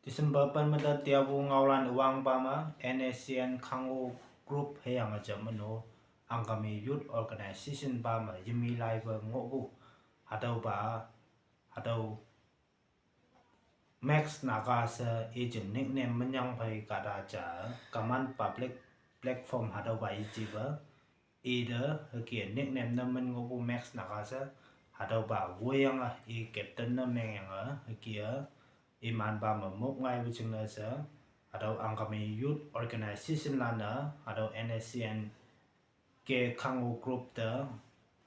Disebabkan mata tiabu ngaulan uang pama NSCN Kango Group hayang aja meno angkami youth organization pama jemi live ngobu atau Max Nagasa agent nickname menyang pai kata aja kaman public platform atau jiba either again nickname namen ngobu Max Nagasa atau wayang captain namen yang iman ba muk ngai bucing nasa atau angkami youth organization lana atau NSCN ke Kango group da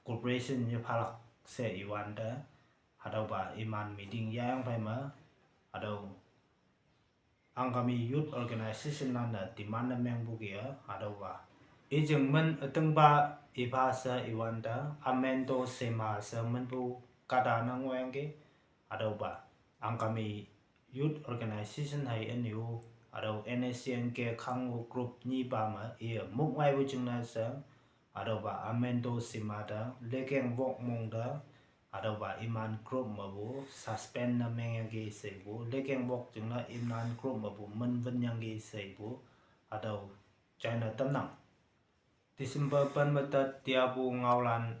corporation nya phalak se iwan da atau iman meeting yang pai ma atau angkami youth organization lana di mana meng bugia atau ijeng men eteng iba sa iwan da amendo sema sa menbu kada nang weng ke atau angkami youth organization hai NU atau NSCN ke Kango group ni ma muk ngai bucing nasa atau amendo simada lekeng wok mongda atau iman group mabu suspend na meng yang sebu lekeng wok jengna iman group mabu menven yang sebu atau China tenang disebabkan mata tiabu ngaulan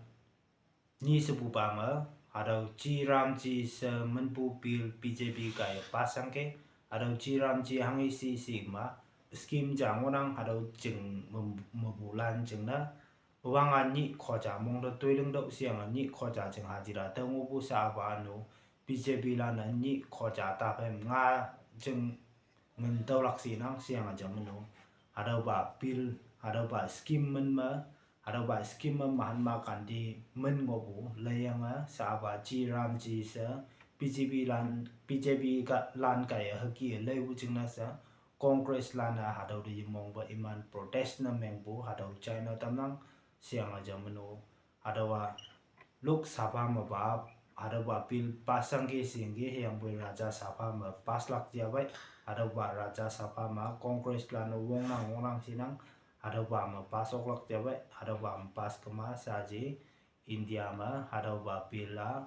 ni sebu bama atau Ramji se menpu bil BJP kai pasang ke atau Ramji hangi si sigma skim jangonang atau jeng membulan jengna uang ani koja mong do tuiling do siang ani koja jeng hajira tengu bu sa anu BJP lana ni koja tape nga jeng ngentau laksi nang siang aja menu atau bil atau skim menma atau skim Mahatma Gandhi mengobu layang sa Ramji sa BJP lan kaya haki lay wucing nasa Congress lana atau di mong iman protest na mengbu atau China tamang siang aja menu atau Lok Sabha mabab atau bil pasang ke singgi yang Raja Sabha ma paslak jabai atau Raja Sabha ma Congress lana wonang sinang ada ma pasok lak jabai ada pas kema saji India ma ada bila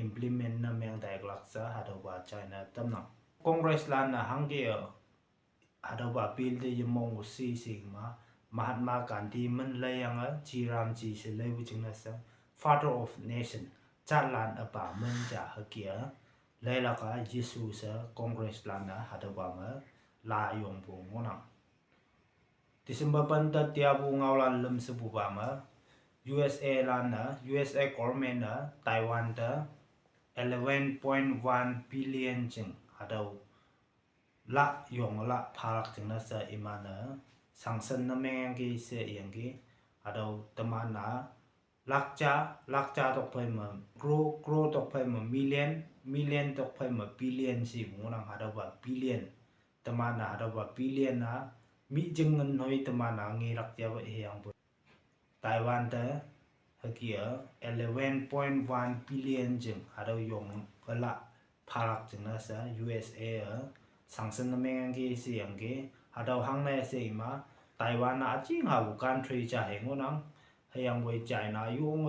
implement na meng daik laksa ada China tamang Congress lana hangge ada bil de yemong si sigma Mahatma Gandhi men layang Ramji se lay wucing nasa Father of Nation jalan apa menja hakia laylaka Yesus sa Congress lana ada ma la yong bu ngonang disebabkan tiabu ngaulan lem sebu bama USA lana USA government na Taiwan da 11.1 billion jeng atau la yong la parak jeng nasa imana sangsen na meng ki se yang ki atau temana lakja tok pai ma grow tok pai ma million tok pai ma billion si ngonang atau billion temana atau billion na mi jengen noi temana ngirak jawa yang Taiwan da hakia 11.1 billion jeng atau yong la parak jeng nasa USA sangsen na meng ki si yang ki atau hang na se ima Taiwan na jing ha country cha he ngonang yang China yung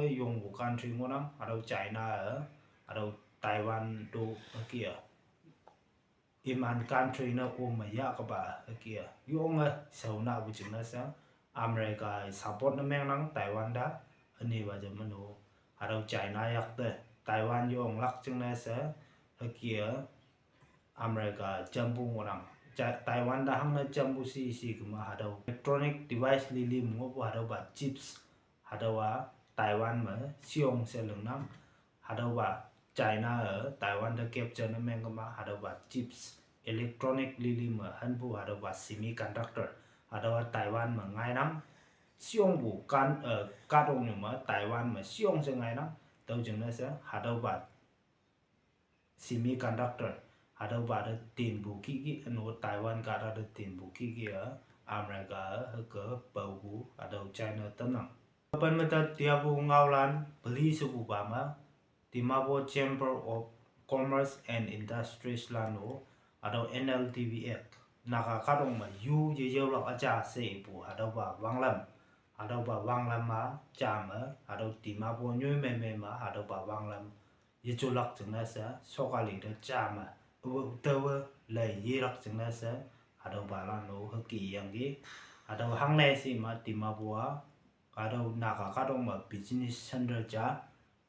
country ngonang atau China atau Taiwan do hakia iman country na maya ka hakia yung sauna bucing nasa Amerika support na meng nang Taiwan da ani ba jamanu atau China yak de Taiwan yung lak jeng nasa hakia Amerika jambu ngonang Taiwan da hang na jambu si kuma atau electronic device lili mo atau chips atau Taiwan ma siong seleng nang atau China Taiwan da capture na meng ma atau chips electronic lili ma hanbu atau semiconductor atau Taiwan ma ngai nang siong bu kadong ma Taiwan ma siong se ngai nang tau jeng na sa atau semiconductor atau da tin bu ki anu Taiwan ka da tin bu ki Amerika ke bau bu atau China tenang Pan mata tiabu ngaulan beli sebu bama Timabo Chamber of Commerce and Industries lano atau NLTVF nakakadong ma yu jejew lak aja se bu atau wanglam ma jama atau Timabo nyoy me atau wanglam yejolak jeng nasa sokali da jama tawa lời gì lắc chừng là sẽ đầu bà là nó hơi kỳ yang cái đầu hàng này gì mà tìm mà bùa đầu naga cái đầu mà business center cha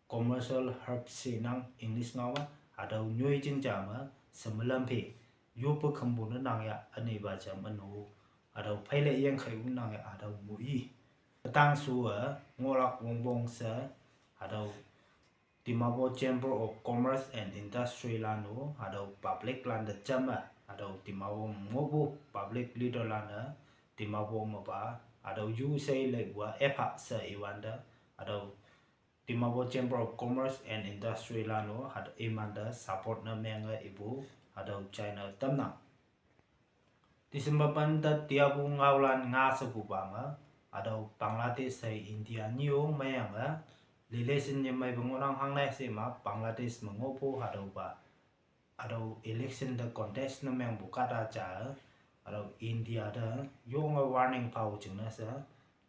commercial herb gì năng English ngao mà đầu nuôi chừng cha mà sầm lâm phi yêu bức không buồn nó năng ya anh ấy bà chấm anh hồ đầu phải lấy yang khai cũng năng ya đầu mũi tăng số ở ngô lạc bông bông sẽ đầu Timabo Chamber of Commerce and Industry lanu ada public land chama ada Timabo ngobu public leader lana Timabo maba ada USA le wa FH sa iwanda ada Timabo Chamber of Commerce and Industry lanu ada imanda support na menga ibu ada China tamna Disembapan da tiabu ngaulan nga sa bubama ada Bangladesh sa India niyo mayanga relation yang mai bangorang hang nai si ma Bangladesh mengopo hadau election the contest na meng buka da cha hadau India da yong a warning pau ching na sa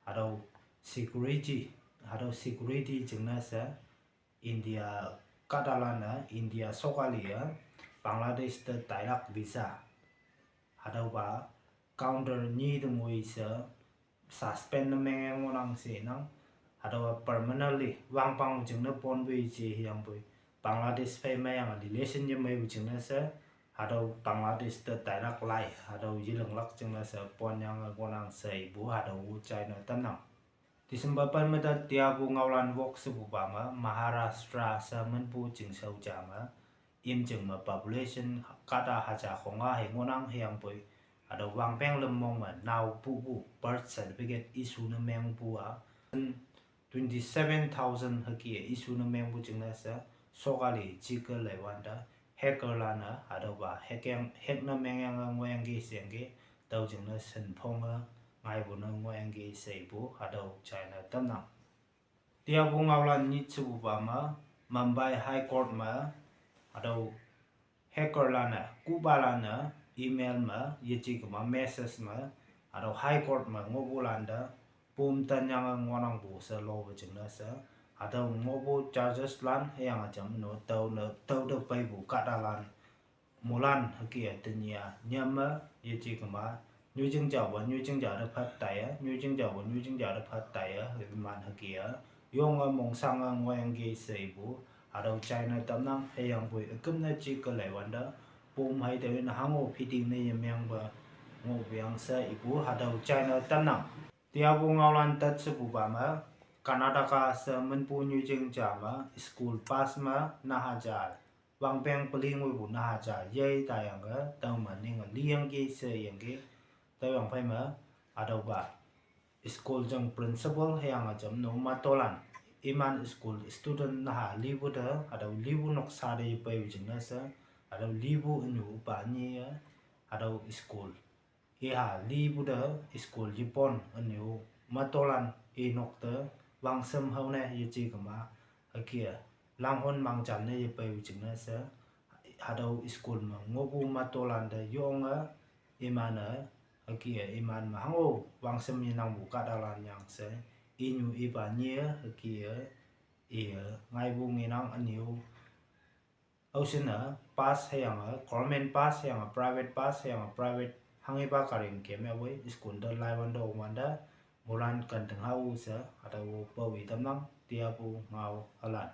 hadau security ching na sa India kadalana India sokalia Bangladesh da tailak visa hadau ba counter ni de moi sa suspend na meng ngorang si nang ada permanently wang pang jeng na pon bui ji yang bui Bangladesh fai mai yang relation je mai jeng na sa ada Bangladesh te tailak lai ada yilang lak jeng na sa pon yang ngonang sai bu ada u China tanang disebabkan mata tiabu ngaulan wok sebu bama Maharashtra sa menpu jeng sau jama im jeng ma population kata haja khonga he ngonang he yang bui ada wang peng lemong ma nau pu birth certificate isu na meng pu 27,000 haki isu na membu jengna sa sokali jika lewanda hacker lana ada ba hack na mengang ngoyang ge senge tau jengna senponga ngai bu na ngoyang ge seibu ada China tamna dia bu ngaulan ni chu ba ma Mumbai High Court ma ada hacker lana kuba lana email ma yechi ma message ma ada High Court ma ngobulanda pum tanyang ngonang bu sa lo jeng na sa ada ngobo charges lan yang ajam no tau de pai bu kadalan mulan haki atnya nyama yechi kama nyu jing jaw de phat tai nyu jing jaw de phat tai man haki yong mong sang ngoyang ge sei bu ada China tamnang yang bu kum na chi ka lai wanda pum hai de na hango phiti ne yamyang ba ngo byang sa ibu ada China tamnang tiabu ngaulan tat sebu bama Karnataka sa menpu nyu jing jama school pass ma nahajar wang peng peling bu nahajar yai tayang ga tau ma ning liang ge se yang ge tau yang pai ma ada ba school jang principal yang ajam no matolan iman school student nah libu da ada libu nok sa de pai jing na sa ada libu nu pa ni ada school iha libu da school jipon anu matolan inok te wang sem hau ne yechi kama akia langhon mangjan ne ye pai jing na sa hadau school ma ngobu matolan da yonga imana akia iman ma hango wang sem nang bu kadalan yang se inu iba nia akia ngai bu nginang aniu ausina pass yang government pass yang private pass yang private hangi ba karim keme we school da lai wanda wanda mulan kan teng hau sa ada wo bawi tamnang tiapu ngau alan